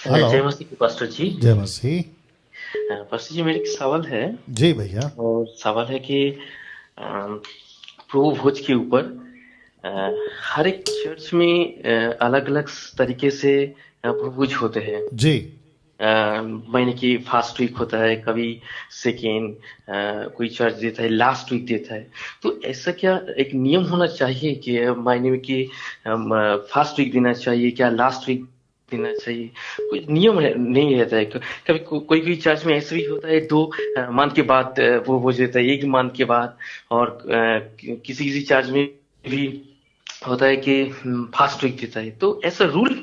Hello. जय मसीह pastor जी। जय मसीह। Pastor जी, मेरे एक सवाल है। जी भैया। और सवाल है कि अम, प्रभु भोज के ऊपर अ, हर एक चर्च में अलग अलग तरीके से प्रभु भोज होते हैं। जी महीने की फर्स्ट वीक होता है, कभी सेकेंड, कोई चर्च देता है लास्ट वीक देता है। तो ऐसा क्या एक नियम होना चाहिए कि महीने में कि फर्स्ट वीक देना चाहिए क्या लास्ट वीक देना चाहिए? कोई नियम नहीं रहता है। कभी कोई कोई चर्च में ऐसा भी होता है, दो मंथ के बाद वो हो जाता है, एक मंथ के बाद। और किसी किसी चर्च में भी होता है कि फास्ट वीक देता है। तो ऐसा रूल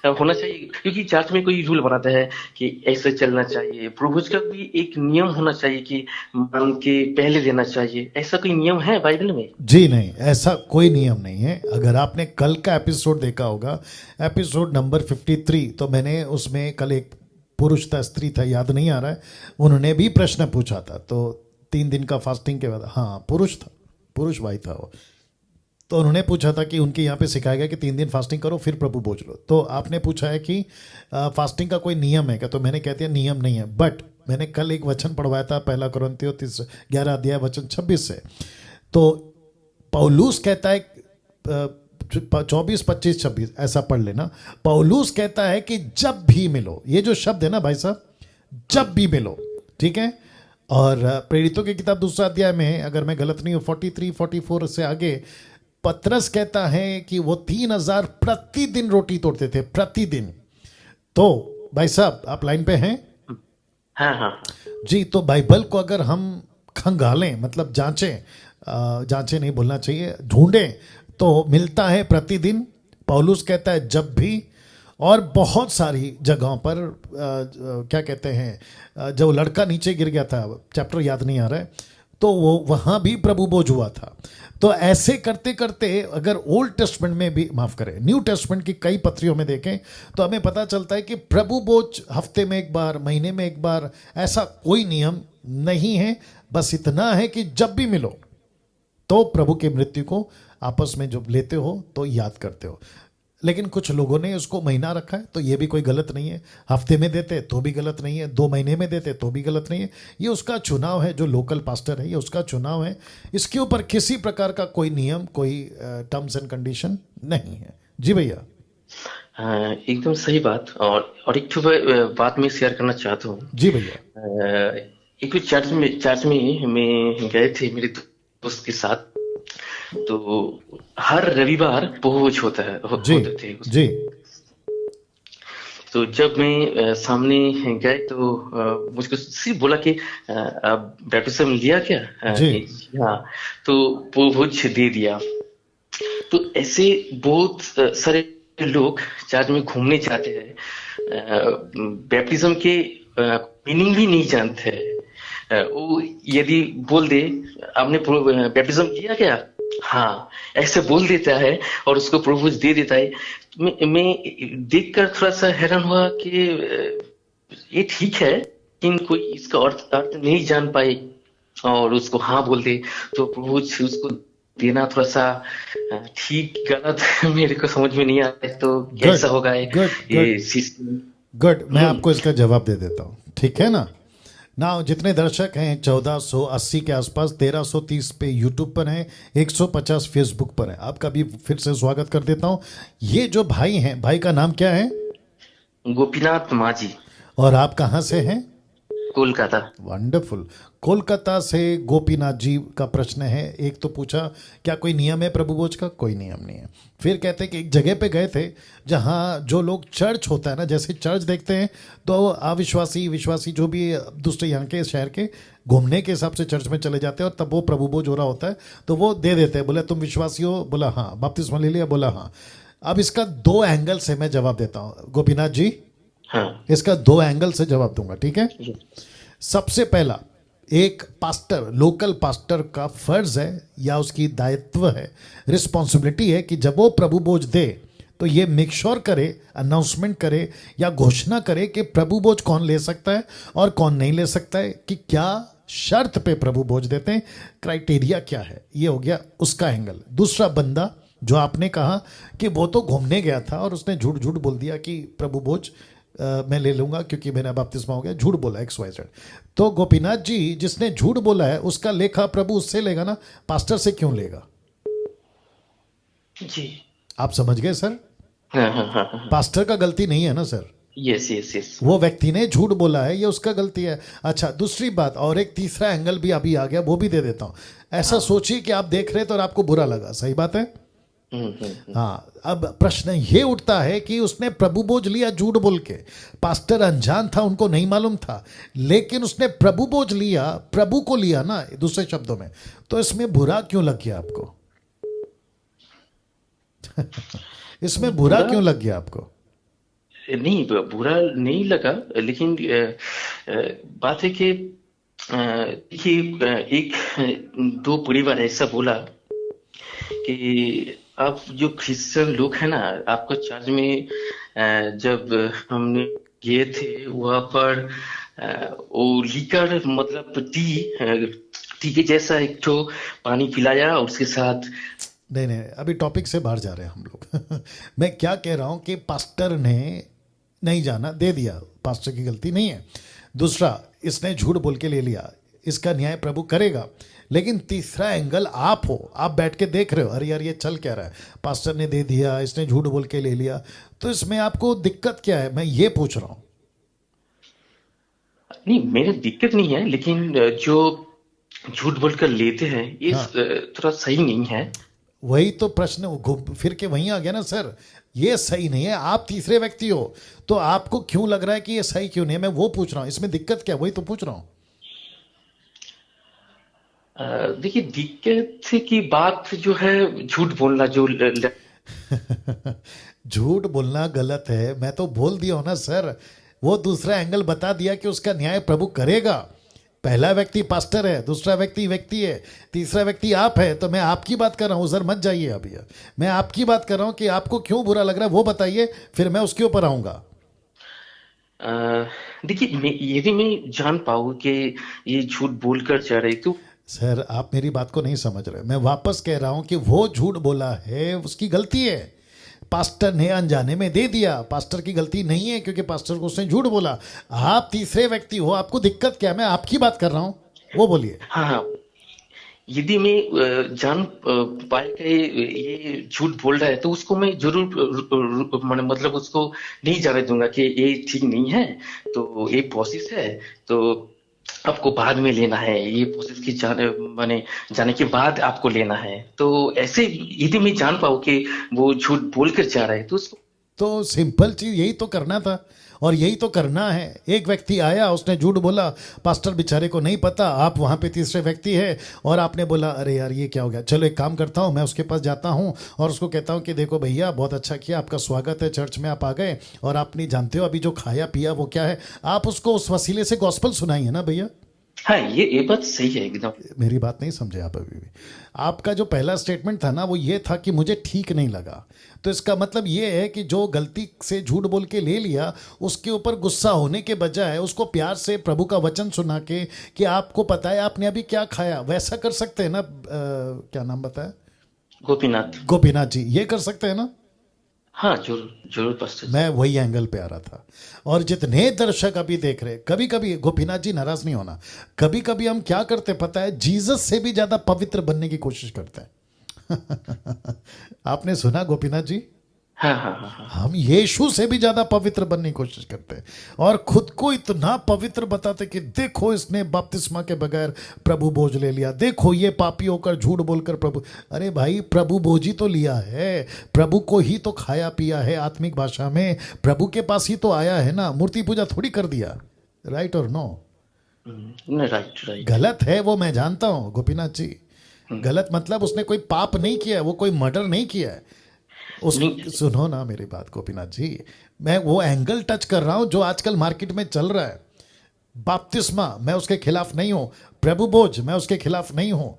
होना चाहिए, क्योंकि चर्च में कोई रूल बनाता है कि ऐसे चलना चाहिए। प्रभुज का भी एक नियम होना चाहिए कि मान के पहले देना चाहिए। ऐसा कोई नियम है बाइबल में? जी नहीं, ऐसा कोई नियम नहीं है। अगर आपने कल का एपिसोड देखा होगा, एपिसोड नंबर 53, तो मैंने उसमें कल एक पुरुष था स्त्री था याद नहीं आ रहा है, उन्होंने भी प्रश्न पूछा था। तो 3 दिन का फास्टिंग के बाद, हाँ पुरुष था, पुरुष भाई था वो। तो उन्होंने पूछा था कि उनके यहाँ पे सिखाया गया कि 3 दिन फास्टिंग करो फिर प्रभु भोज लो। तो आपने पूछा है कि फास्टिंग का कोई नियम है क्या, तो मैंने कह दिया नियम नहीं है। बट मैंने कल एक वचन पढ़वाया था, पहला कुरिन्थियों 11 अध्याय वचन 26 से। तो पौलुस कहता है 24, 25, 26 ऐसा पढ़ लेना। पौलुस कहता है कि जब भी मिलो, ये जो शब्द है ना भाई साहब, जब भी मिलो, ठीक है। और प्रेरितों की किताब दूसरा अध्याय में, अगर मैं गलत नहीं हूँ, 43 44 से आगे पतरस कहता है कि वो 3,000 प्रतिदिन रोटी तोड़ते थे, प्रतिदिन। तो भाई साहब आप लाइन पे हैं? हाँ हाँ। जी, तो बाइबल को अगर हम खंगालें, मतलब जांचें, जांचें नहीं बोलना चाहिए, ढूंढें, तो मिलता है प्रतिदिन। पौलुस कहता है जब भी। और बहुत सारी जगहों पर क्या कहते हैं, जो लड़का नीचे गिर गया था, चैप्टर याद नहीं आ रहा है, तो वो वहाँ भी प्रभु भोज हुआ था। तो ऐसे करते करते अगर ओल्ड टेस्टमेंट में भी, माफ़ करें, न्यू टेस्टमेंट की कई पत्रियों में देखें तो हमें पता चलता है कि प्रभु भोज हफ्ते में एक बार, महीने में एक बार, ऐसा कोई नियम नहीं है। बस इतना है कि जब भी मिलो तो प्रभु की मृत्यु को आपस में जब लेते हो तो याद करते हो। लेकिन कुछ लोगों ने उसको महीना रखा है, तो ये भी कोई गलत नहीं है। हफ्ते में देते तो भी गलत नहीं है, 2 महीने में देते तो भी गलत नहीं है। ये उसका चुनाव है, जो लोकल पास्टर है ये उसका चुनाव है। इसके ऊपर किसी प्रकार का कोई नियम, कोई टर्म्स एंड कंडीशन नहीं है। जी भैया। एकदम सही बात। और एक ठो बात मैं शेयर करना चाहता हूँ। जी भैया। एक चर्च में मैं गए थे मेरे दोस्त के साथ। तो हर रविवार भोज जी होते थे जी। उसमें। तो जब मैं सामने गए तो मुझको सिर्फ बोला कि आप बैप्टिज्म लिया क्या? जी हाँ। तो वो भोज दे दिया। तो ऐसे बहुत सारे लोग चर्च में घूमने जाते हैं, बैप्टिज्म के मीनिंग भी नहीं जानते हैं। वो यदि बोल दे आपने बैप्टिज्म किया क्या, हाँ, ऐसे बोल देता है और उसको प्रभु दे देता है। मैं देखकर थोड़ा सा हैरान हुआ कि ये ठीक है, लेकिन कोई इसका अर्थ अर्थ नहीं जान पाए और उसको हाँ बोल दे, तो प्रभु उसको देना थोड़ा सा ठीक गलत मेरे को समझ में नहीं आता है। तो गुड कैसा होगा गुड गुड ये सिस्टम? गुड। मैं आपको इसका जवाब दे देता हूँ, ठीक है ना। ना जितने दर्शक हैं 1480 के आसपास, 1330 पे यूट्यूब पर हैं, 150 फेसबुक पर हैं, आपका भी फिर से स्वागत कर देता हूँ। ये जो भाई हैं, भाई का नाम क्या है? गोपीनाथ माझी, और आप कहाँ से हैं? कोलकाता। वंडरफुल। कोलकाता से गोपीनाथ जी का प्रश्न है। एक तो पूछा क्या कोई नियम है प्रभु भोज का? कोई नियम नहीं है। फिर कहते हैं कि एक जगह पे गए थे जहाँ जो लोग चर्च होता है ना, जैसे चर्च देखते हैं तो अविश्वासी विश्वासी जो भी दूसरे यहाँ के शहर के घूमने के हिसाब से चर्च में चले जाते हैं, और तब वो प्रभु भोज हो रहा होता है तो वो दे देते हैं। बोले तुम विश्वासी हो? बोला हाँ। बपतिस्मा ले लिया? बोला हाँ। अब इसका 2 एंगल से मैं जवाब देता हूँ गोपीनाथ जी, हाँ इसका 2 एंगल से जवाब दूंगा, ठीक है। जी। सबसे पहला, एक पास्टर, लोकल पास्टर का फर्ज है या उसकी दायित्व है, रिस्पॉन्सिबिलिटी है कि जब वो प्रभु भोज दे तो ये मेक श्योर करे, अनाउंसमेंट करे या घोषणा करे कि प्रभु भोज कौन ले सकता है और कौन नहीं ले सकता है, कि क्या शर्त पे प्रभु भोज देते हैं, क्राइटेरिया क्या है। ये हो गया उसका एंगल। दूसरा बंदा जो आपने कहा कि वो तो घूमने गया था और उसने झूठ झूठ बोल दिया कि प्रभु भोज मैं ले लूंगा क्योंकि मेरा बपतिस्मा हो गया, झूठ बोला XYZ। तो गोपीनाथ जी जिसने झूठ बोला है उसका लेखा प्रभु उससे लेगा ना, पास्टर से क्यों लेगा? जी। आप समझ गए सर? हाँ हाँ हाँ हाँ। पास्टर का गलती नहीं है ना सर, यस यस यस। वो व्यक्ति ने झूठ बोला है, ये उसका गलती है। अच्छा, दूसरी बात और एक तीसरा एंगल भी अभी आ गया, वो भी दे देता हूं। ऐसा सोचिए कि आप देख रहे थे और आपको बुरा लगा, सही बात है? हाँ, अब प्रश्न ये उठता है कि उसने प्रभु बोझ लिया झूठ बोल के, पास्टर अनजान था, उनको नहीं मालूम था, लेकिन उसने प्रभु बोझ लिया, प्रभु को लिया ना, दूसरे शब्दों में, तो इसमें बुरा क्यों लग गया आपको? इसमें बुरा क्यों लग गया आपको? नहीं, बुरा नहीं लगा, लेकिन बात है कि देखिए, एक दो परिवार ऐसा बोला कि आप जो क्रिश्चियन लोग हैं ना, आपका चर्च में जब हमने गए थे वहाँ पर वो लीकर मतलब टी के जैसा एक तो पानी पिलाया और उसके साथ। नहीं, अभी टॉपिक से बाहर जा रहे हैं हम लोग। मैं क्या कह रहा हूं कि पास्टर ने नहीं जाना, दे दिया, पास्टर की गलती नहीं है। दूसरा, इसने झूठ बोल के ले लिया, इसका न्याय प्रभु करेगा। लेकिन तीसरा एंगल आप हो, आप बैठ के देख रहे हो, अरे यार ये चल क्या रहा है, पास्टर ने दे दिया, इसने झूठ बोल के ले लिया, तो इसमें आपको दिक्कत क्या है, मैं ये पूछ रहा हूं। नहीं, मेरे दिक्कत नहीं है, लेकिन जो झूठ बोलकर लेते हैं ये हाँ, थोड़ा सही नहीं है। वही तो प्रश्न घूम फिर के वहीं आ गया ना सर, ये सही नहीं है। आप तीसरे व्यक्ति हो, तो आपको क्यों लग रहा है कि ये सही क्यों नहीं है, मैं वो पूछ रहा हूँ, इसमें दिक्कत क्या, वही तो पूछ रहा हूँ। देखिए, दिक्कत की बात जो है झूठ बोलना, जो झूठ बोलना गलत है, मैं तो बोल दिया हूं ना सर, वो दूसरा एंगल बता दिया कि उसका न्याय प्रभु करेगा। पहला व्यक्ति पास्टर है, दूसरा व्यक्ति है, तीसरा व्यक्ति आप है, तो मैं आपकी बात कर रहा हूं सर, मत जाइए अभी। मैं आपकी बात कर रहा हूं कि आपको क्यों बुरा लग रहा है वो बताइए, फिर मैं उसके ऊपर आऊंगा। देखिए, यदि मैं जान पाऊँ कि ये झूठ बोलकर जा रहे तो। सर आप मेरी बात को नहीं समझ रहे, मैं वापस कह रहा हूं कि वो झूठ बोला है, उसकी गलती है, पास्टर ने अनजाने में दे दिया, पास्टर की गलती नहीं है क्योंकि पास्टर को उसने झूठ बोला। आप तीसरे व्यक्ति हो, आपको दिक्कत क्या है, मैं आपकी बात कर रहा हूं, वो बोलिए। हाँ हाँ, यदि मैं जान पाए कि ये झूठ बोल रहा है तो उसको मैं जरूर मतलब उसको नहीं जाने दूंगा कि ये ठीक नहीं है, तो ये प्रोसेस है, तो आपको बाद में लेना है, ये प्रोसेस की जाने के बाद आपको लेना है। तो ऐसे यदि मैं जान पाऊँ कि वो झूठ बोल कर जा रहा है तो उसको। तो सिंपल चीज यही तो करना था और यही तो करना है। एक व्यक्ति आया, उसने झूठ बोला, पास्टर बेचारे को नहीं पता, आप वहाँ पे तीसरे व्यक्ति है और आपने बोला अरे यार ये क्या हो गया, चलो एक काम करता हूँ, मैं उसके पास जाता हूँ और उसको कहता हूँ कि देखो भैया बहुत अच्छा किया, आपका स्वागत है, चर्च में आप आ गए और आप नहीं जानते हो अभी जो खाया पिया वो क्या है। आप उसको उस वसीले से गॉस्पल सुनाइए ना भैया। हाँ, ये बात सही है एकदम। मेरी बात नहीं समझे आप अभी भी। आपका जो पहला स्टेटमेंट था ना वो ये था कि मुझे ठीक नहीं लगा, तो इसका मतलब ये है कि जो गलती से झूठ बोल के ले लिया उसके ऊपर गुस्सा होने के बजाय उसको प्यार से प्रभु का वचन सुना के कि आपको पता है आपने अभी क्या खाया, वैसा कर सकते हैं ना। क्या नाम बताया? गोपीनाथ। गोपीनाथ जी, ये कर सकते हैं ना। हाँ, जरूर जरूर पास्टर। मैं वही एंगल पे आ रहा था। और जितने दर्शक अभी देख रहे, कभी कभी गोपीनाथ जी नाराज नहीं होना, कभी कभी हम क्या करते पता है, जीसस से भी ज्यादा पवित्र बनने की कोशिश करते हैं। आपने सुना गोपीनाथ जी? हाँ हाँ हाँ हाँ। हम यीशु से भी ज्यादा पवित्र बनने की कोशिश करते हैं और खुद को इतना पवित्र बताते कि देखो इसने बपतिस्मा के बगैर प्रभु बोझ ले लिया, देखो ये पापी होकर झूठ बोलकर प्रभु। अरे भाई, प्रभु बोझ ही तो लिया है, प्रभु को ही तो खाया पिया है, आत्मिक भाषा में प्रभु के पास ही तो आया है ना, मूर्ति पूजा थोड़ी कर दिया। राइट और नो? Right right. गलत है वो, मैं जानता हूं गोपीनाथ जी, गलत मतलब उसने कोई पाप नहीं किया है, वो कोई मर्डर नहीं किया है। सुनो ना मेरी बात गोपीनाथ जी, मैं वो एंगल टच कर रहा हूं जो आजकल मार्केट में चल रहा है। बपतिस्मा मैं उसके खिलाफ नहीं हूं, प्रभु बोझ मैं उसके खिलाफ नहीं हूं,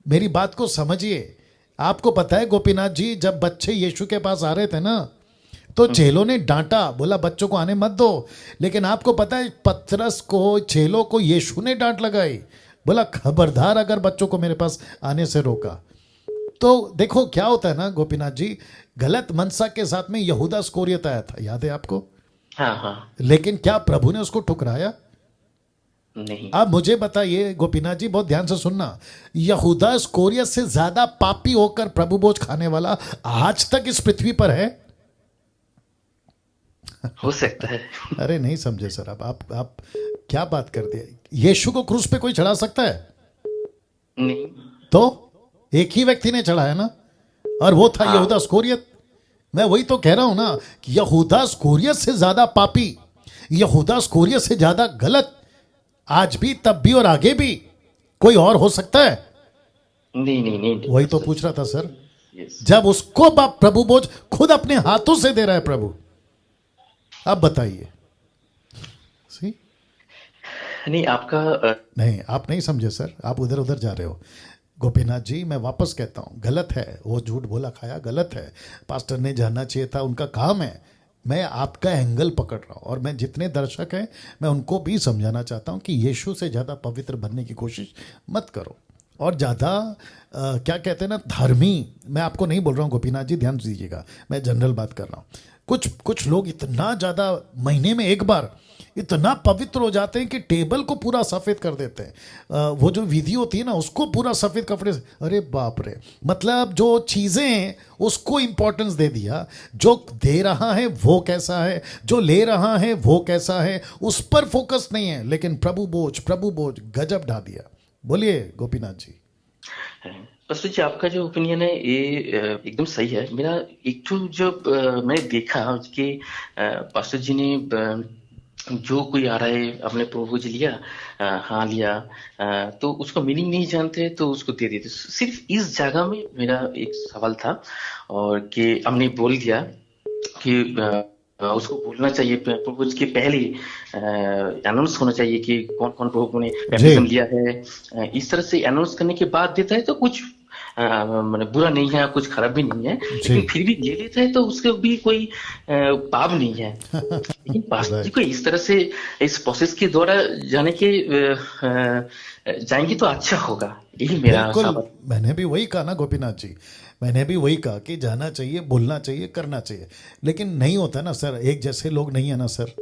मेरी बात को समझिए। आपको पता है गोपीनाथ जी, जब बच्चे यीशु के पास आ रहे थे ना तो चेलों ने डांटा, बोला बच्चों को आने मत दो, लेकिन आपको पता है पतरस को, चेलों को यीशु ने डांट लगाई, बोला खबरदार अगर बच्चों को मेरे पास आने से रोका। तो देखो क्या होता है ना गोपीनाथ जी, गलत मनसा के साथ में यहूदा स्कोरियत आया था, याद है आपको? हाँ हाँ। लेकिन क्या प्रभु ने उसको ठुकराया? नहीं। अब मुझे बताइए गोपीनाथ जी, बहुत ध्यान से सुनना, यहूदा इस्करियोत से ज्यादा पापी होकर प्रभु भोज खाने वाला आज तक इस पृथ्वी पर है? हो सकता है। अरे नहीं समझे सर, अब आप क्या बात कर दिए? यीशु को क्रूस पे कोई चढ़ा सकता है? नहीं। तो एक ही व्यक्ति ने चढ़ाया ना, और वो था हाँ। यहूदा इस्करियोत। मैं वही तो कह रहा हूं ना कि यहूदा इस्करियोत से ज्यादा पापी, यहूदा इस्करियोत से ज्यादा गलत आज भी, तब भी और आगे भी कोई और हो सकता है? नहीं नहीं नहीं, नहीं वही तो पूछ रहा था सर। यस। जब उसको बाप प्रभु बोझ खुद अपने हाथों से दे रहा है प्रभु, अब बताइए। सी, नहीं आपका नहीं आप नहीं समझे सर, आप उधर उधर जा रहे हो। गोपीनाथ जी मैं वापस कहता हूं, गलत है, वो झूठ बोला खाया गलत है, पास्टर ने जानना चाहिए था, उनका काम है। मैं आपका एंगल पकड़ रहा हूं, और मैं जितने दर्शक हैं मैं उनको भी समझाना चाहता हूं कि यीशु से ज़्यादा पवित्र बनने की कोशिश मत करो, और ज़्यादा क्या कहते हैं ना, धर्मी। मैं आपको नहीं बोल रहा हूँ गोपीनाथ जी, ध्यान दीजिएगा, मैं जनरल बात कर रहा हूँ। कुछ लोग इतना ज़्यादा महीने में एक बार इतना पवित्र हो जाते हैं कि टेबल को पूरा सफ़ेद कर देते हैं। वो जो विधि होती है ना, उसको पूरा सफ़ेद कपड़े से, अरे बाप रे, मतलब जो चीज़ें हैं उसको इंपॉर्टेंस दे दिया। जो दे रहा है वो कैसा है, जो ले रहा है वो कैसा है, उस पर फोकस नहीं है। लेकिन प्रभु बोझ गजब ढा दिया। बोलिए गोपीनाथ जी। पास्टर जी, आपका जो ओपिनियन है ये एकदम सही है। मेरा एक तो जब मैंने देखा कि पास्टर जी ने जो कोई आ रहा है अपने प्रभु जी लिया, हाँ लिया, तो उसका मीनिंग नहीं जानते तो उसको दे देते। सिर्फ इस जगह में मेरा एक सवाल था, और कि हमने बोल दिया कि उसको बोलना चाहिए प्रभु जी के पहले अनाउंस होना चाहिए कि कौन कौन प्रभु ने बैप्टिज्म लिया है। इस तरह से अनाउंस करने के बाद देता है तो कुछ मतलब बुरा नहीं है, कुछ खराब भी नहीं है, लेकिन फिर भी ले लेता है तो उसके भी कोई पाप नहीं है। लेकिन पास्टर जी को इस तरह से इस प्रोसेस के द्वारा जाने के जाएंगे तो अच्छा होगा, यही मेरा सवाल। मैंने भी वही कहा ना गोपीनाथ जी, मैंने भी वही कहा कि जाना चाहिए, बोलना चाहिए, करना चाहिए, लेकिन नहीं होता ना सर, एक जैसे लोग नहीं है ना सर।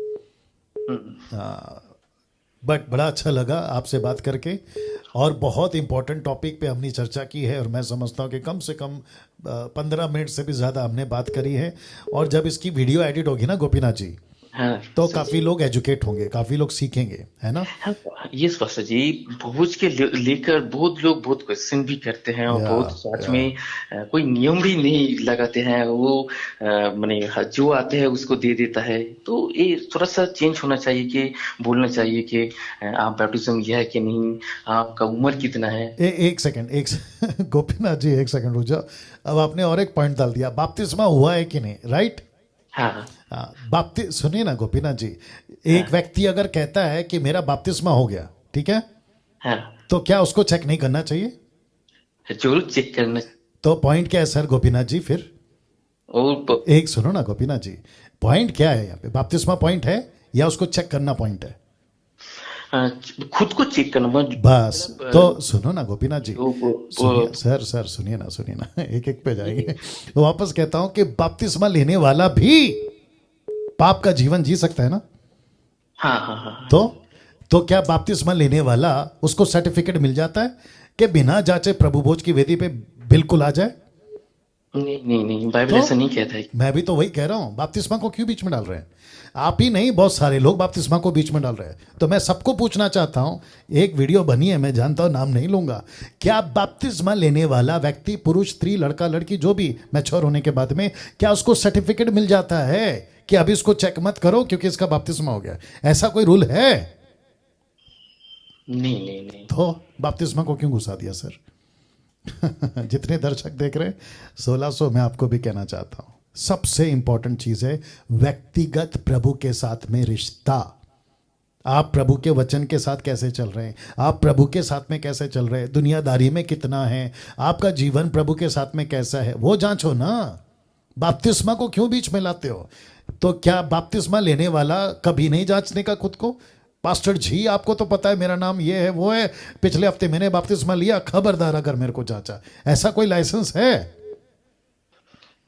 बट बड़ा अच्छा लगा आपसे बात करके, और बहुत इंपॉर्टेंट टॉपिक पे हमने चर्चा की है, और मैं समझता हूँ कि कम से कम 15 मिनट से भी ज़्यादा हमने बात करी है। और जब इसकी वीडियो एडिट होगी ना गोपीनाथ जी, हाँ, तो काफ़ी लोग एजुकेट होंगे, काफ़ी लोग सीखेंगे, है ना? हाँ, ये पास्टर जी, भोज के लेकर बहुत लोग बहुत क्वेश्चन भी करते हैं, और बहुत सच में कोई नियम भी नहीं लगाते हैं। वो माने जो आते हैं उसको दे देता है। तो ये थोड़ा सा चेंज होना चाहिए कि बोलना चाहिए कि आप बैप्टिज्म लिया है कि नहीं, आपका उम्र कितना है। एक सेकंड गोपीनाथ जी एक सेकंड रुक जाओ। अब आपने और एक पॉइंट डाल दिया, बपतिस्मा हुआ है कि नहीं, राइट? हाँ सुनिए ना गोपीनाथ जी, एक व्यक्ति अगर कहता है कि मेरा बपतिस्मा हो गया, ठीक है, हाँ, तो क्या उसको चेक नहीं करना चाहिए? जरूर चेक करना। तो पॉइंट क्या है सर गोपीनाथ जी फिर? और एक सुनो ना गोपीनाथ जी, पॉइंट क्या है यहाँ पे? बपतिस्मा पॉइंट है या उसको चेक करना पॉइंट है? खुद को चेक करना बस। तो सुनो ना गोपीनाथ जी, वो सर सुनिए ना एक एक पे जाएंगे। तो वापस कहता हूं कि बपतिस्मा लेने वाला भी पाप का जीवन जी सकता है ना? हाँ हाँ हाँ। तो क्या बपतिस्मा लेने वाला उसको सर्टिफिकेट मिल जाता है कि बिना जांचे प्रभु भोज की वेदी पे बिल्कुल आ जाए? नहीं नहीं नहीं, बाइबल ऐसा नहीं कहता है। मैं भी तो वही कह रहा हूं, बपतिस्मा को क्यों बीच में डाल रहे हैं? आप ही नहीं, बहुत सारे लोग बपतिस्मा को बीच में डाल रहे हैं। तो मैं सबको पूछना चाहता हूं, एक वीडियो बनी है, मैं जानता हूं, नाम नहीं लूंगा, क्या बपतिस्मा लेने वाला व्यक्ति, पुरुष स्त्री लड़का लड़की जो भी मैच्योर होने के बाद में, क्या उसको सर्टिफिकेट मिल जाता है कि अभी इसको चेक मत करो क्योंकि इसका बपतिस्मा हो गया? ऐसा कोई रूल है? नहीं नहीं नहीं। तो बपतिस्मा को क्यों घुसा दिया सर? जितने दर्शक देख रहे हैं 1600, मैं आपको भी कहना चाहता हूं, सबसे इंपॉर्टेंट चीज है व्यक्तिगत प्रभु के साथ में रिश्ता। आप प्रभु के वचन के साथ कैसे चल रहे हैं, आप प्रभु के साथ में कैसे चल रहे हैं, दुनियादारी में कितना है, आपका जीवन प्रभु के साथ में कैसा है, वो जांचो ना। बपतिस्मा को क्यों बीच में लाते हो? तो क्या बपतिस्मा लेने वाला कभी नहीं जांचने का खुद को? पास्टर जी आपको तो पता है मेरा नाम ये है वो है, पिछले हफ्ते मैंने बपतिस्मा लिया, खबरदार अगर मेरे को जांचा, ऐसा कोई लाइसेंस है?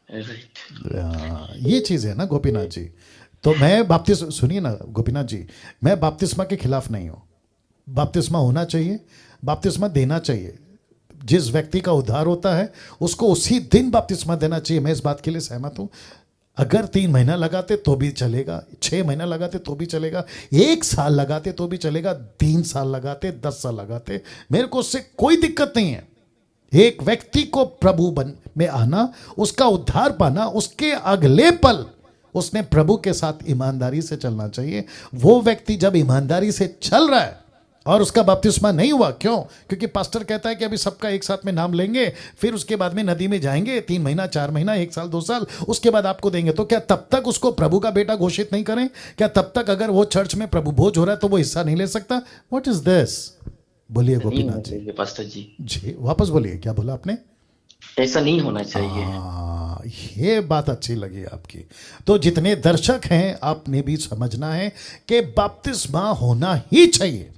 ये चीज है ना गोपीनाथ जी। तो मैं बपतिस्मा, सुनिए ना गोपीनाथ जी, मैं बपतिस्मा के खिलाफ नहीं हूँ। बपतिस्मा होना चाहिए, बपतिस्मा देना चाहिए। जिस व्यक्ति का उद्धार होता है उसको उसी दिन बपतिस्मा देना चाहिए, मैं इस बात के लिए सहमत हूँ। अगर 3 महीना लगाते तो भी चलेगा, 6 महीना लगाते तो भी चलेगा, 1 साल लगाते तो भी चलेगा, 3 साल लगाते, 10 साल लगाते, मेरे को उससे कोई दिक्कत नहीं है। एक व्यक्ति को प्रभु बन में आना, उसका उद्धार पाना, उसके अगले पल उसने प्रभु के साथ ईमानदारी से चलना चाहिए। वो व्यक्ति जब ईमानदारी से चल रहा है और उसका बपतिस्मा नहीं हुआ, क्यों? क्योंकि पास्टर कहता है कि अभी सबका एक साथ में नाम लेंगे, फिर उसके बाद में नदी में जाएंगे, 3 महीना, 4 महीना, 1 साल, 2 साल, उसके बाद आपको देंगे। तो क्या तब तक उसको प्रभु का बेटा घोषित नहीं करें? क्या तब तक अगर वो चर्च में प्रभु भोज हो रहा है तो वो हिस्सा नहीं ले सकता? What is this? बोलिए नहीं होना गोपीनाथ जी। चाहिए पास्टर जी, जी वापस बोलिए, क्या बोला आपने? ऐसा नहीं होना चाहिए। हाँ, ये बात अच्छी लगी आपकी। तो जितने दर्शक हैं, आपने भी समझना है कि बपतिस्मा होना ही चाहिए,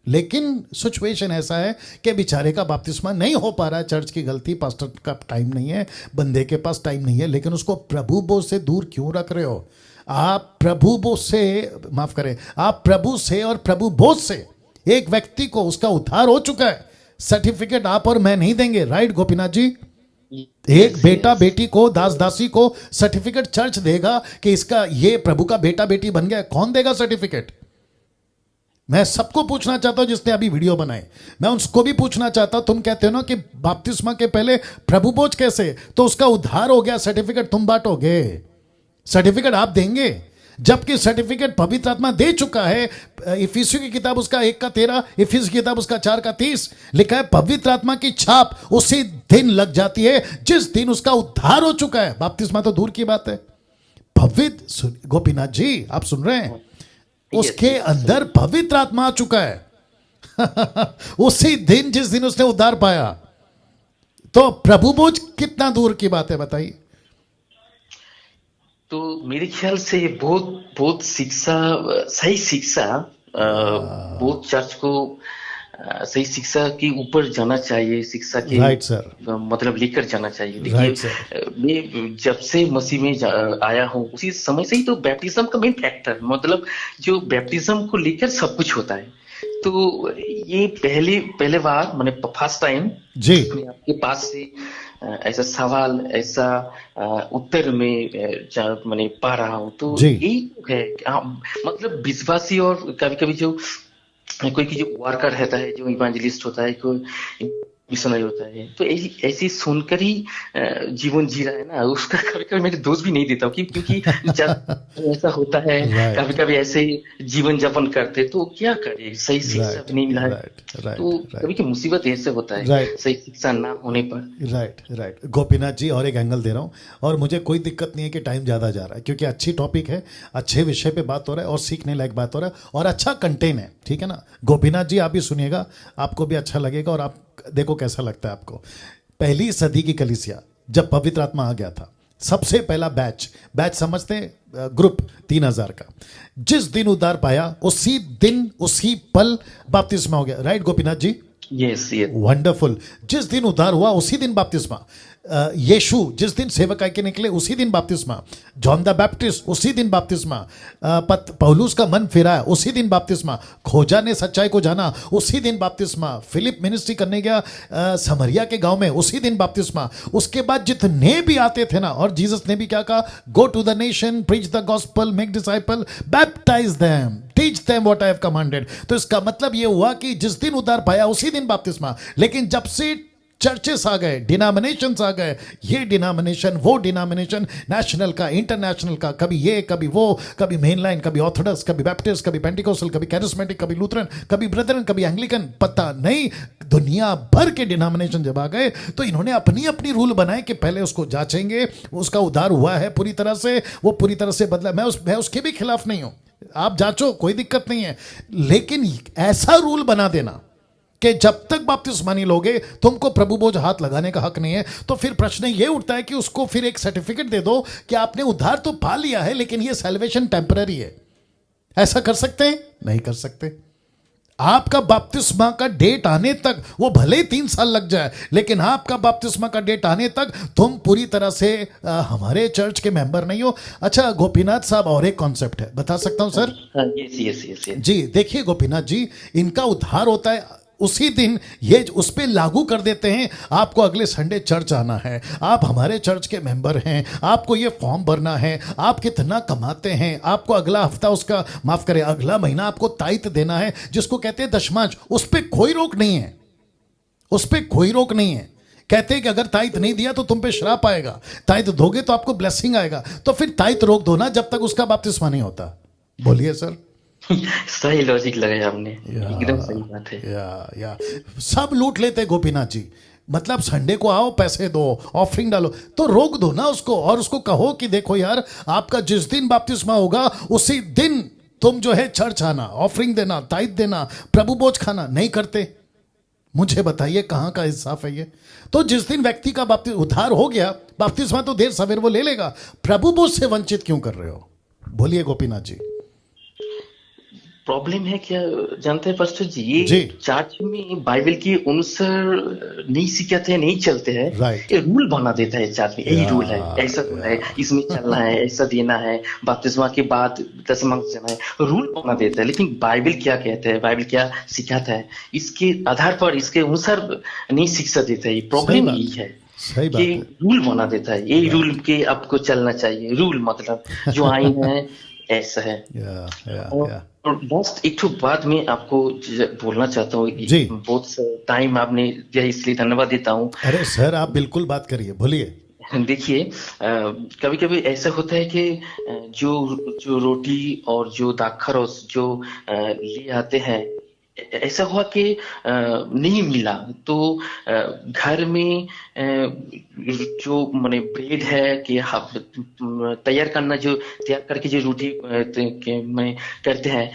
लेकिन सिचुएशन ऐसा है कि बेचारे का बपतिस्मा नहीं हो पा रहा है। चर्च की गलती, पास्टर का टाइम नहीं है, बंदे के पास टाइम नहीं है, लेकिन उसको प्रभु बोझ से दूर क्यों रख रहे हो? आप प्रभु बोझ से, माफ करें, आप प्रभु से और प्रभु बोझ से एक व्यक्ति को उसका उद्धार हो चुका है, सर्टिफिकेट आप और मैं नहीं देंगे, राइट गोपीनाथ जी? एक बेटा बेटी को, दास दासी को सर्टिफिकेट चर्च देगा कि इसका, ये प्रभु का बेटा बेटी बन गया। कौन देगा सर्टिफिकेट? मैं सबको पूछना चाहता हूं जिसने अभी वीडियो बनाए, मैं उसको भी पूछना चाहता हूं। तुम कहते हो ना कि बपतिस्मा के पहले प्रभु बोझ कैसे? तो उसका उद्धार हो गया, सर्टिफिकेट तुम बांटोगे, सर्टिफिकेट आप देंगे, जबकि सर्टिफिकेट पवित्र आत्मा दे चुका है। इफिसियों की किताब उसका 1:13, इफिस की किताब उसका 4:30 लिखा है, पवित्र आत्मा की छाप उसी दिन लग जाती है जिस दिन उसका उद्धार हो चुका है। बपतिस्मा तो दूर की बात है, पवित्र, गोपीनाथ जी आप सुन रहे हैं, उसके अंदर पवित्र आत्मा आ चुका है उसी दिन जिस दिन उसने उद्धार पाया। तो प्रभु बोझ कितना दूर की बात है बताइए? तो मेरे ख्याल से ये बहुत बहुत शिक्षा, सही शिक्षा, बहुत चर्च को सही शिक्षा के ऊपर जाना चाहिए, शिक्षा के राइट सर, मतलब लेकर जाना चाहिए। राइट देखिए, सर, मैं जब से मसीह में आया हूँ उसी समय से ही तो बैप्टिज्म का मेन फैक्टर, मतलब जो बैप्टिज्म को लेकर सब कुछ होता है। तो ये पहले बार मैंने फर्स्ट टाइम जी आपके पास से ऐसा सवाल, ऐसा उत्तर में मैंने पा रहा हूँ। तो जी। यही है, मतलब विश्वासी और कभी कभी जो कोई की जो वर्कर रहता है, जो इवेंजलिस्ट होता है, कोई मिशनरी होता है, तो ऐसी सुनकर ही जीवन जी रहा है ना, उसका कभी कभी मैं दोष भी नहीं देता हूँ, क्योंकि ऐसा होता है, कभी कभी ऐसे जीवन यापन करते, तो क्या करे, सही शिक्षा भी नहीं मिला है, तो कभी की मुसीबत ऐसे होता है, सही शिक्षा ना होने पर। राइट गोपीनाथ जी, और एक एंगल दे रहा हूँ, और मुझे कोई दिक्कत नहीं है कि टाइम ज़्यादा जा रहा है, क्योंकि अच्छी टॉपिक है, अच्छे विषय पे बात हो रहा है और सीखने लायक बात हो रहा है और अच्छा कंटेंट है, ठीक है ना गोपीनाथ जी? आप भी सुनिएगा, आपको भी अच्छा लगेगा और आप देखो कैसा लगता है आपको। पहली सदी की कलीसिया जब पवित्र आत्मा आ गया था, सबसे पहला बैच समझते हैं, ग्रुप 3000 का, जिस दिन उद्धार पाया उसी दिन, उसी पल बपतिस्मा हो गया, right Gopinath ji? Yes, wonderful. जिस दिन उद्धार हुआ उसी दिन बपतिस्मा, यीशु जिस दिन सेवक आके निकले उसी दिन बपतिस्मा, जॉन द बैप्टिस्ट उसी दिन बपतिस्मा, पौलुस का मन फिरा उसी दिन बपतिस्मा, खोजा ने सच्चाई को जाना उसी दिन बपतिस्मा, फिलिप मिनिस्ट्री करने गया समरिया के गांव में उसी दिन बपतिस्मा। उसके बाद जितने भी आते थे ना, और जीसस ने भी क्या कहा, go to the nation, preach the gospel, make disciple, baptize them, teach them what I have commanded. तो इसका मतलब ये हुआ कि जिस दिन उद्धार पाया उसी दिन बपतिस्मा। लेकिन जब से चर्चेस आ गए, डिनोमिनेशंस आ गए, ये डिनोमिनेशन, वो डिनोमिनेशन, नेशनल का, इंटरनेशनल का, कभी ये कभी वो, कभी मेन लाइन, कभी ऑर्थोडॉक्स, कभी बैप्टिस्ट, कभी पेंटिकोस्टल, कभी कैरिस्मेटिक, कभी लूथरन, कभी ब्रदरन, कभी एंग्लिकन, पता नहीं, दुनिया भर के डिनोमिनेशन जब आ गए तो इन्होंने अपनी अपनी रूल बनाए कि पहले उसको जांचेंगे, उसका उद्धार हुआ है पूरी तरह से, वो पूरी तरह से बदला। मैं उसके भी खिलाफ नहीं हूं, आप जांचो, कोई दिक्कत नहीं है, लेकिन ऐसा रूल बना देना कि जब तक बपतिस्मा नहीं लोगे तुमको प्रभु बोझ हाथ लगाने का हक नहीं है, तो फिर प्रश्न ये उठता है कि उसको फिर एक सर्टिफिकेट दे दो कि आपने उद्धार तो पा लिया है, लेकिन ये सैल्वेशन टेम्पररी है। ऐसा कर सकते हैं? नहीं कर सकते। आपका बपतिस्मा का डेट आने तक, वो भले ही 3 साल लग जाए, लेकिन आपका बपतिस्मा का डेट आने तक तुम पूरी तरह से हमारे चर्च के मेंबर नहीं हो। अच्छा गोपीनाथ साहब, और एक कॉन्सेप्ट है, बता सकता हूं सर? Yes yes yes. जी देखिए गोपीनाथ जी, इनका उद्धार होता है उसी दिन, ये उस पर लागू कर देते हैं, आपको अगले संडे चर्च आना है, आप हमारे चर्च के मेंबर हैं, आपको ये फॉर्म भरना है, आप कितना कमाते हैं, आपको अगला हफ्ता उसका, माफ करें, अगला महीना आपको ताइत देना है, जिसको कहते हैं दशमांश। उस पर कोई रोक नहीं है, उस पर कोई रोक नहीं है। कहते हैं कि अगर ताइत नहीं दिया तो तुम पे श्राप आएगा, ताइत दोगे तो आपको ब्लेसिंग आएगा। तो फिर ताइत रोक दो ना जब तक उसका बपतिस्मा नहीं होता। बोलिए सर। सही लॉजिक लगाया आपने, एकदम सही बात है। या सब लूट लेते गोपीनाथ जी, मतलब संडे को आओ, पैसे दो, ऑफरिंग डालो, तो रोक दो ना उसको, और उसको कहो कि देखो यार, आपका जिस दिन बपतिस्मा होगा उसी दिन तुम जो है चर्च आना, ऑफरिंग देना, ताइत देना, प्रभु भोज खाना। नहीं करते, मुझे बताइए कहाँ का इंसाफ है ये? तो जिस दिन व्यक्ति का उद्धार हो गया, बपतिस्मा तो देर सवेर वो ले लेगा, प्रभु भोज से वंचित क्यों कर रहे हो? बोलिए गोपीनाथ जी। प्रॉब्लम है क्या जानते हैं पास्टर जी, ये जी। चर्च में बाइबल के अनुसार नहीं सिखाते हैं, नहीं चलते हैं। राइट। ये रूल बना देता है चर्च में, यही रूल है, ऐसा रूल है, इसमें चलना है, ऐसा देना है, बपतिस्मा के बाद दशमांश देना है, रूल बना देता है। लेकिन बाइबल क्या कहता है, बाइबल क्या सिखाता है, इसके आधार पर, इसके अनुसार नहीं शिक्षा देता है। प्रॉब्लम यही है, सही बात ये है। रूल बना देता है, यही रूल के आपको चलना चाहिए। रूल मतलब जो आइन है ऐसा है। और लास्ट एक तो बात मैं आपको बोलना चाहता हूँ, बहुत टाइम आपने दिया इसलिए धन्यवाद देता हूँ। अरे सर आप बिल्कुल बात करिए, बोलिए। देखिए कभी कभी ऐसा होता है कि जो रोटी और जो दाखरस जो ले आते हैं, ऐसा हुआ कि नहीं मिला, तो घर में जो माने ब्रेड है कि तैयार करना, जो तैयार करके जो रोटी में करते हैं,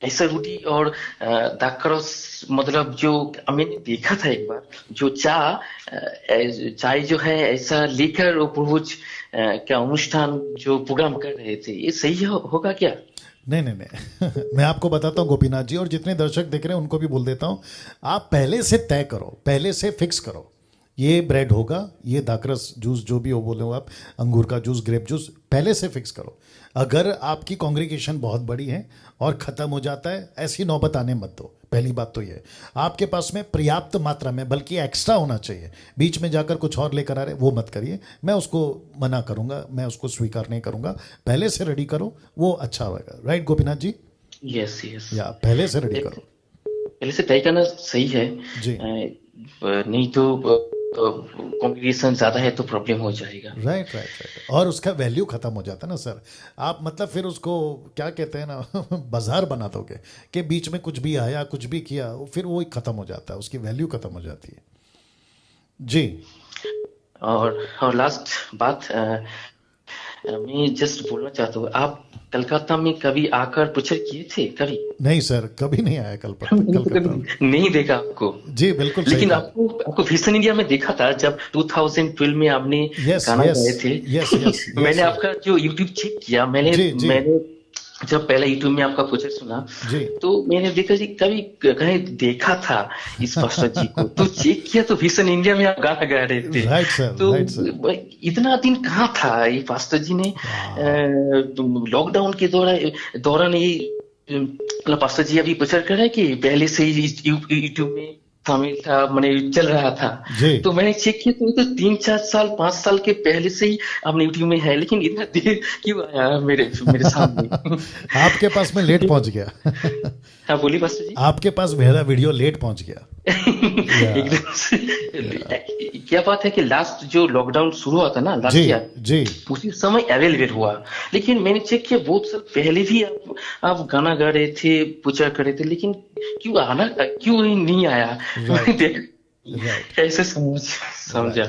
ऐसा रोटी और दाखरस, मतलब जो मैंने देखा था एक बार, जो चाय जो है ऐसा लेकर वो प्रभुज क्या अनुष्ठान जो प्रोग्राम कर रहे थे, ये सही होगा क्या? नहीं मैं आपको बताता हूँ गोपीनाथ जी, और जितने दर्शक देख रहे हैं उनको भी बोल देता हूँ, आप पहले से तय करो, पहले से फिक्स करो, ये ब्रेड होगा, ये दाखरस जूस जो भी हो बोले हो आप, अंगूर का जूस, ग्रेप जूस, पहले से फिक्स करो। अगर आपकी कांग्रीगेशन बहुत बड़ी है और ख़त्म हो जाता है, ऐसी नौबत आने मत दो। पहली बात तो ये, आपके पास में पर्याप्त मात्रा में, बल्कि एक्स्ट्रा होना चाहिए, बीच में जाकर कुछ और लेकर आ रहे वो मत करिए, मैं उसको मना करूंगा, मैं उसको स्वीकार नहीं करूंगा। पहले से रेडी करो, वो अच्छा होगा। Right Gopinath ji? Yes yes, या पहले से रेडी करो, पहले से तय करना सही है जी। नहीं तो कॉम्प्लिकेशन ज्यादा है तो प्रॉब्लम हो जाएगा। राइट। और उसका वैल्यू खत्म हो जाता है ना सर, आप मतलब फिर उसको क्या कहते हैं ना बाजार बना दोगे कि बीच में कुछ भी आया, कुछ भी किया, फिर वो खत्म हो जाता है, उसकी वैल्यू खत्म हो जाती है जी। और लास्ट बात मैं जस्ट बोलना चाहता हूँ, आप कलकत्ता में कभी आकर प्रचार किए थे कभी? नहीं सर, कभी नहीं आया कलकत्ता। नहीं देखा आपको? जी बिल्कुल। लेकिन आपको विजन इंडिया में देखा था जब 2012 में आपने गाना गाए थे। मैंने आपका जो यूट्यूब चेक किया, मैंने जब पहले यूट्यूब में आपका प्रचार सुना तो मैंने देखा जी, कभी कहीं देखा था इस पास्टर जी को, तो चेक किया तो विजन इंडिया में आप गाना गा रहे थे। तो इतना दिन कहाँ था ये पास्टर जी ने? लॉकडाउन के दौरान ये पास्टर जी अभी प्रचार कर रहे हैं कि पहले से ही यूट्यूब में शामिल था, मैंने चल रहा था? तो मैंने चेक किया तो 3-4 साल 5 साल के पहले से ही आपने यूट्यूब में है, लेकिन इतना देर क्यों आया मेरे सामने? आपके पास में लेट पहुंच गया। हाँ बोलिए पास्टर जी। आपके पास मेरा वीडियो लेट पहुंच गया। एकदम से क्या बात है कि लास्ट जो लॉकडाउन शुरू हुआ था ना लास्ट ईयर जी, उसी समय अवेलेबल हुआ, लेकिन मैंने चेक किया बहुत साल पहले भी आप गाना गा रहे थे, पूजा कर रहे थे, लेकिन क्यों नहीं आया? ऐसे समझा।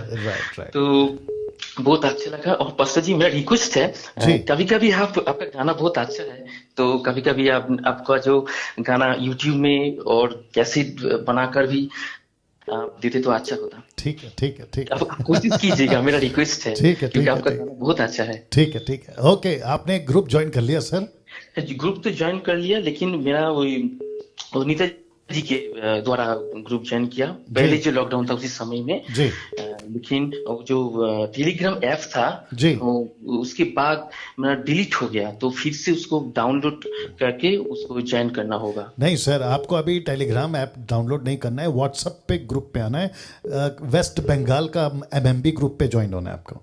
तो बहुत अच्छा लगा। और पास्टर जी मेरा रिक्वेस्ट है, कभी कभी आपका गाना बहुत अच्छा है, तो कभी कभी आपका जो गाना यूट्यूब में और कैसेट बनाकर भी आप देते तो अच्छा होता। ठीक है आप कोशिश कीजिएगा, मेरा रिक्वेस्ट है। ठीक है आपका गाना बहुत अच्छा है। ठीक है ओके। आपने ग्रुप ज्वाइन कर लिया सर? ग्रुप तो ज्वाइन कर लिया, लेकिन मेरा वही और नीता जी के द्वारा ग्रुप ज्वाइन किया पहले जो लॉकडाउन था उसी समय में। जी लेकिन वो जो टेलीग्राम ऐप था जी उसके बाद मेरा डिलीट हो गया, तो फिर से उसको डाउनलोड करके उसको ज्वाइन करना होगा। नहीं सर, आपको अभी टेलीग्राम ऐप डाउनलोड नहीं करना है, व्हाट्सएप पे ग्रुप पे आना है, वेस्ट बंगाल का एमएमबी ग्रुप पे ज्वाइन होना है आपको,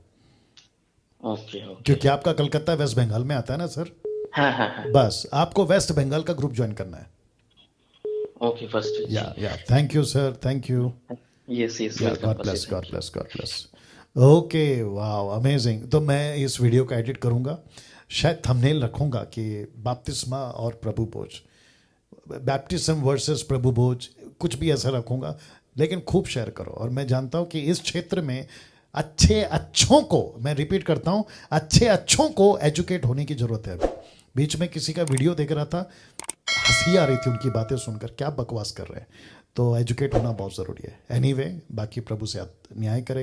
ओके ओके। क्योंकि आपका कलकत्ता वेस्ट बंगाल में आता है ना सर। हाँ हाँ हाँ। बस आपको वेस्ट बंगाल का ग्रुप ज्वाइन करना है। ओके फर्स्ट जी। Yeah thank you sir, thank you. Yes yes yeah welcome God bless, God bless, God bless. Okay wow amazing. तो मैं इस वीडियो को एडिट करूंगा, शायद थंबनेल रखूंगा कि बपतिस्मा और प्रभु भोज, बैप्टिज्म वर्सेस प्रभु भोज, कुछ भी ऐसा रखूंगा, लेकिन खूब शेयर करो। और मैं जानता हूं कि इस क्षेत्र में अच्छे अच्छों को, मैं रिपीट करता हूं, अच्छे अच्छों को एजुकेट होने की जरूरत है। बीच में किसी का वीडियो देख रहा था, हंसी आ रही थी उनकी बातें सुनकर, क्या बकवास कर रहे हैं। तो एजुकेट होना बहुत ज़रूरी है। एनीवे, बाकी प्रभु से आप न्याय करें।